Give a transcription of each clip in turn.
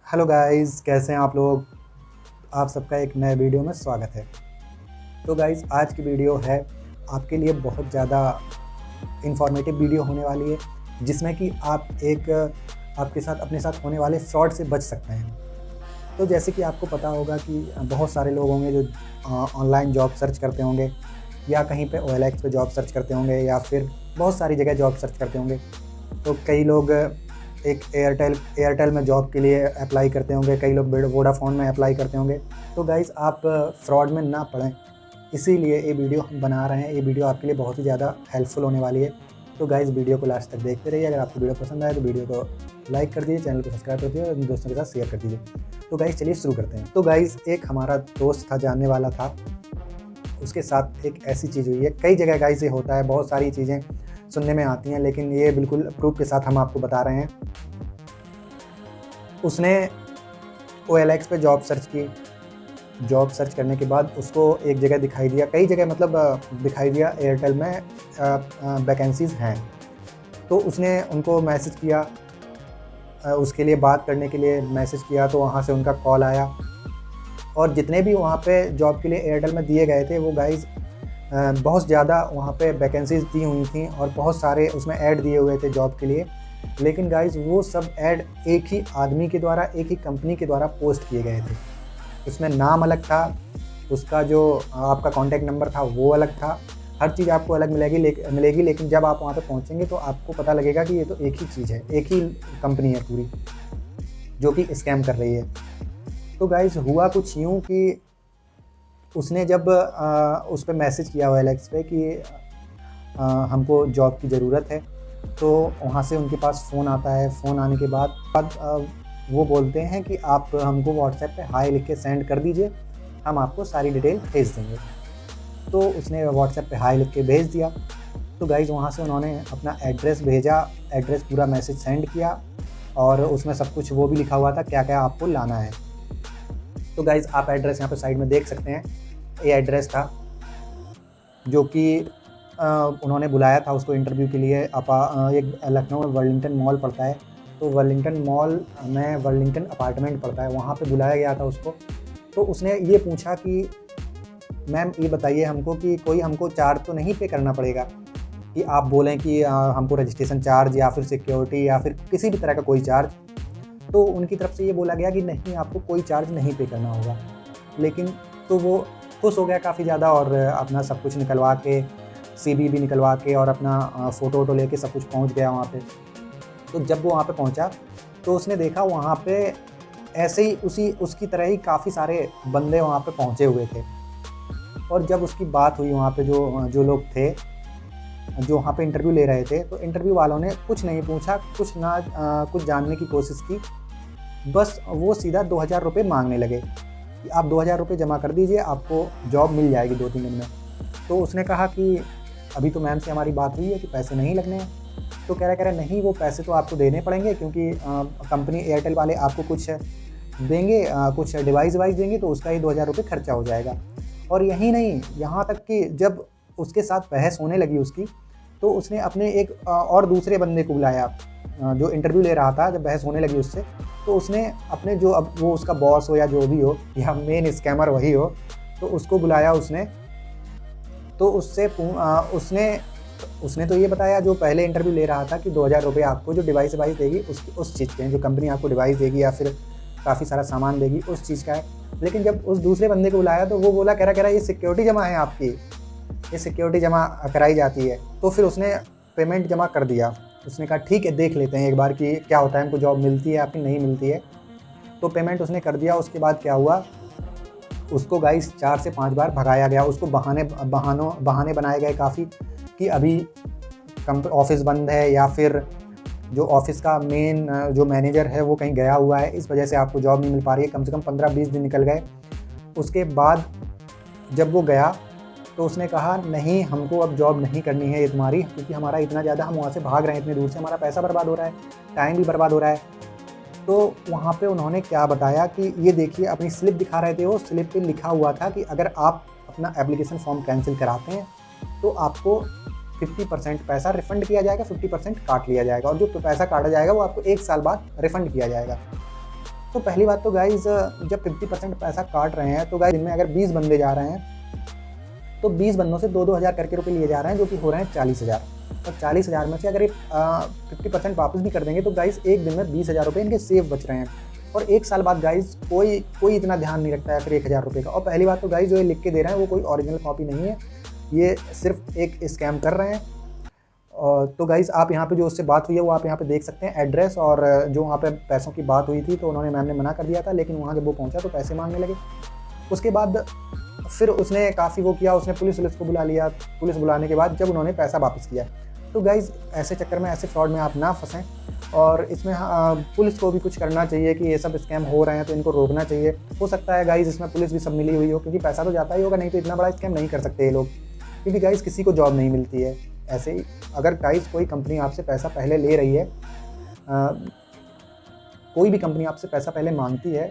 Hello guys, कैसे हैं आप लोग। आप सबका एक नए वीडियो में स्वागत है। तो गाइस, आज की वीडियो है आपके लिए बहुत ज़्यादा इन्फॉर्मेटिव वीडियो होने वाली है, जिसमें कि आप आपके साथ अपने साथ होने वाले फ्रॉड से बच सकते हैं। तो जैसे कि आपको पता होगा कि बहुत सारे लोग होंगे जो ऑनलाइन जॉब सर्च करते होंगे, या कहीं पे OLX पे जॉब सर्च करते होंगे, या फिर बहुत सारी जगह जॉब सर्च करते होंगे। तो कई लोग एक एयरटेल में जॉब के लिए अप्लाई करते होंगे, कई लोग वोडाफोन में अप्लाई करते होंगे। तो गाइज़, आप फ्रॉड में ना पड़ें, इसीलिए ये वीडियो हम बना रहे हैं। ये वीडियो आपके लिए बहुत ही ज़्यादा हेल्पफुल होने वाली है। तो गाइज़, वीडियो को लास्ट तक देखते रहिए। अगर आपको वीडियो पसंद आए तो वीडियो को लाइक कर दीजिए, चैनल को सब्सक्राइब कर दीजिए और दोस्तों के साथ शेयर कर दीजिए। तो गाइज़, चलिए शुरू करते हैं। तो गाइज़, एक हमारा दोस्त था, जानने वाला था, उसके साथ एक ऐसी चीज़ हुई है। कई जगह गाइज़ ये होता है, बहुत सारी चीज़ें सुनने में आती हैं, लेकिन ये बिल्कुल प्रूफ के साथ हम आपको बता रहे हैं। उसने OLX पे जॉब सर्च की। जॉब सर्च करने के बाद उसको एक जगह दिखाई दिया, कई जगह मतलब दिखाई दिया एयरटेल में वैकेंसीज़ हैं। तो उसने उनको मैसेज किया, उसके लिए बात करने के लिए मैसेज किया। तो वहाँ से उनका कॉल आया, और जितने भी वहाँ पे जॉब के लिए एयरटेल में दिए गए थे, वो गाइज़ बहुत ज़्यादा वहाँ पे वैकेंसीज़ दी हुई थी, और बहुत सारे उसमें ऐड दिए हुए थे जॉब के लिए। लेकिन गाइज़, वो सब ऐड एक ही आदमी के द्वारा, एक ही कंपनी के द्वारा पोस्ट किए गए थे। उसमें नाम अलग था, उसका जो आपका कॉन्टैक्ट नंबर था वो अलग था। हर चीज़ आपको अलग मिलेगी, लेकिन जब आप वहाँ पे पहुँचेंगे तो आपको पता लगेगा कि ये तो एक ही चीज़ है, एक ही कंपनी है पूरी, जो कि स्कैम कर रही है। तो गाइज़, हुआ कुछ यूँ कि उसने जब उस पे मैसेज किया OLX पे कि हमको जॉब की ज़रूरत है, तो वहाँ से उनके पास फ़ोन आता है। फ़ोन आने के बाद वो बोलते हैं कि आप हमको व्हाट्सएप पे हाय लिख के सेंड कर दीजिए, हम आपको सारी डिटेल भेज देंगे। तो उसने व्हाट्सएप पे हाय लिख के भेज दिया। तो गाइज़, वहाँ से उन्होंने अपना एड्रेस भेजा, एड्रेस पूरा मैसेज सेंड किया, और उसमें सब कुछ वो भी लिखा हुआ था क्या-क्या आपको लाना है। तो गाइज़, आप एड्रेस यहाँ पे साइड में देख सकते हैं। ये एड्रेस था जो कि उन्होंने बुलाया था उसको इंटरव्यू के लिए। एक लखनऊ में वर्लिंगटन मॉल पड़ता है, तो वर्लिंगटन मॉल में वर्लिंगटन अपार्टमेंट पड़ता है, वहाँ पे बुलाया गया था उसको। तो उसने ये पूछा कि मैम, ये बताइए हमको कि कोई हमको चार्ज तो नहीं पे करना पड़ेगा, कि आप बोलें कि हमको रजिस्ट्रेशन चार्ज या फिर सिक्योरिटी या फिर किसी भी तरह का कोई चार्ज। तो उनकी तरफ से ये बोला गया कि नहीं, आपको कोई चार्ज नहीं पे करना होगा। लेकिन तो वो खुश हो गया काफ़ी ज़्यादा, और अपना सब कुछ निकलवा के, CV भी निकलवा के, और अपना फ़ोटो वोटो लेके सब कुछ पहुंच गया वहाँ पे। तो जब वो वहाँ पे पहुंचा, तो उसने देखा वहाँ पे ऐसे ही उसकी तरह ही काफ़ी सारे बंदे वहाँ पे पहुँचे हुए थे। और जब उसकी बात हुई वहाँ पे जो लोग थे, जो वहाँ पे इंटरव्यू ले रहे थे, तो इंटरव्यू वालों ने कुछ नहीं पूछा, कुछ जानने की कोशिश की। बस वो सीधा 2000 रुपये मांगने लगे कि आप 2000 रुपये जमा कर दीजिए, आपको जॉब मिल जाएगी 2-3 दिन में। तो उसने कहा कि अभी तो मैम से हमारी बात हुई है कि पैसे नहीं लगने हैं। तो कह रहा नहीं, वो पैसे तो आपको देने पड़ेंगे, क्योंकि कंपनी एयरटेल वाले आपको कुछ देंगे, कुछ डिवाइस वाइस देंगे, तो उसका ही 2000 रुपये खर्चा हो जाएगा। और यही नहीं, यहाँ तक कि जब उसके साथ बहस होने लगी उसकी, तो उसने अपने एक और दूसरे बंदे को बुलाया, जो इंटरव्यू ले रहा था। जब बहस होने लगी उससे, तो उसने अपने जो, अब वो उसका बॉस हो या जो भी हो, या मेन स्कैमर वही हो, तो उसको बुलाया उसने। तो उसने तो ये बताया, जो पहले इंटरव्यू ले रहा था, कि 2000 रुपये आपको जो डिवाइस देगी उसकी, उस चीज़ के, जो कंपनी आपको डिवाइस देगी या फिर काफ़ी सारा सामान देगी, उस चीज़ का है। लेकिन जब उस दूसरे बंदे को बुलाया, तो वो बोला, कह रहा ये सिक्योरिटी जमा है आपकी, ये सिक्योरिटी जमा कराई जाती है। तो फिर उसने पेमेंट जमा कर दिया। उसने कहा ठीक है, देख लेते हैं एक बार कि क्या होता है, हमको जॉब मिलती है आपकी नहीं मिलती है। तो पेमेंट उसने कर दिया। उसके बाद क्या हुआ, उसको गाइस 4 से 5 बार भगाया गया। उसको बहाने बनाए गए काफ़ी, कि अभी ऑफिस बंद है, या फिर जो ऑफिस का मेन जो मैनेजर है वो कहीं गया हुआ है, इस वजह से आपको जॉब नहीं मिल पा रही है। कम से कम 15-20 दिन निकल गए। उसके बाद जब वो गया, तो उसने कहा नहीं, हमको अब जॉब नहीं करनी है ये तुम्हारी, क्योंकि हमारा इतना ज़्यादा, हम वहाँ से भाग रहे हैं, इतनी दूर से, हमारा पैसा बर्बाद हो रहा है, टाइम भी बर्बाद हो रहा है। तो वहाँ पे उन्होंने क्या बताया कि ये देखिए, अपनी स्लिप दिखा रहे थे, वो स्लिप पे लिखा हुआ था कि अगर आप अपना एप्लीकेशन फॉर्म कैंसिल कराते हैं, तो आपको 50% पैसा रिफ़ंड किया जाएगा, 50% काट लिया जाएगा, और जो पैसा काटा जाएगा वो आपको 1 साल बाद रिफ़ंड किया जाएगा। तो पहली बात तो गाइज़ जब 50% पैसा काट रहे हैं तो गाइज़ इनमें अगर 20 बंदे जा रहे हैं तो 20 बंदों से 2-2 हज़ार करके रुपए लिए जा रहे हैं, जो कि हो रहे हैं 40,000। और 40,000 में से अगर ये 50% वापस भी कर देंगे तो गाइज़ एक दिन में 20,000 रुपये इनके सेफ बच रहे हैं। और 1 साल बाद गाइज़ कोई इतना ध्यान नहीं रखता है फिर 1,000 रुपये का। और पहली बात तो गाइज़ जो ये लिख के दे रहे हैं वो कोई ओरिजिनल कॉपी नहीं है, ये सिर्फ एक स्कैम कर रहे हैं। तो गाइज़ आप यहाँ पे जो उससे बात हुई है वो आप यहाँ पे देख सकते हैं एड्रेस, और जो वहाँ पे पैसों की बात हुई थी तो उन्होंने मैम ने मना कर दिया था, लेकिन वहाँ जब वो पहुँचा तो पैसे मांगने लगे। उसके बाद फिर उसने काफ़ी वो किया, उसने पुलिस को बुला लिया। पुलिस बुलाने के बाद जब उन्होंने पैसा वापस किया, तो गाइज़ ऐसे चक्कर में, ऐसे फ्रॉड में आप ना फंसें। और इसमें पुलिस को भी कुछ करना चाहिए कि ये सब स्कैम हो रहे हैं तो इनको रोकना चाहिए। हो सकता है गाइज़ इसमें पुलिस भी सब मिली हुई हो, क्योंकि पैसा तो जाता ही होगा, नहीं तो इतना बड़ा स्कैम नहीं कर सकते ये लोग। क्योंकि गाइज़ किसी को जॉब नहीं मिलती है ऐसे ही। अगर गाइज़ कोई कंपनी आपसे पैसा पहले ले रही है, कोई भी कंपनी आपसे पैसा पहले मांगती है,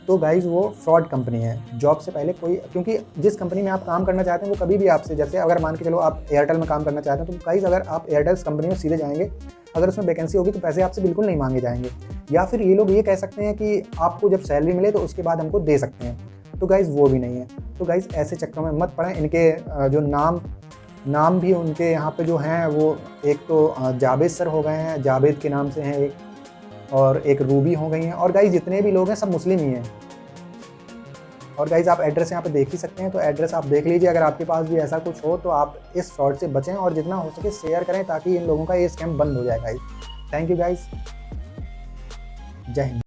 तो गाइज़ वो फ्रॉड कंपनी है। जॉब से पहले कोई, क्योंकि जिस कंपनी में आप काम करना चाहते हैं वो कभी भी आपसे, जैसे अगर मान के चलो आप एयरटेल में काम करना चाहते हैं, तो गाइज़ अगर आप एयरटेल कंपनी में सीधे जाएंगे, अगर उसमें वैकेंसी होगी तो पैसे आपसे बिल्कुल नहीं मांगे जाएंगे। या फिर ये लोग ये कह सकते हैं कि आपको जब सैलरी मिले तो उसके बाद हमको दे सकते हैं, तो गाइज़ वो भी नहीं है। तो गाइज़ ऐसे चक्करों में मत पड़ें। इनके जो नाम भी उनके यहाँ पे जो हैं वो, एक तो जावेद सर हो गए हैं, जावेद के नाम से हैं एक, और एक रूबी हो गई हैं। और गाइज़ जितने भी लोग हैं सब मुस्लिम ही हैं। और गाइज़ आप एड्रेस यहाँ पे देख ही सकते हैं, तो एड्रेस आप देख लीजिए। अगर आपके पास भी ऐसा कुछ हो तो आप इस फ्रॉड से बचें और जितना हो सके शेयर करें, ताकि इन लोगों का ये स्कैम बंद हो जाए गाइज़। थैंक यू गाइज़, जय हिंद।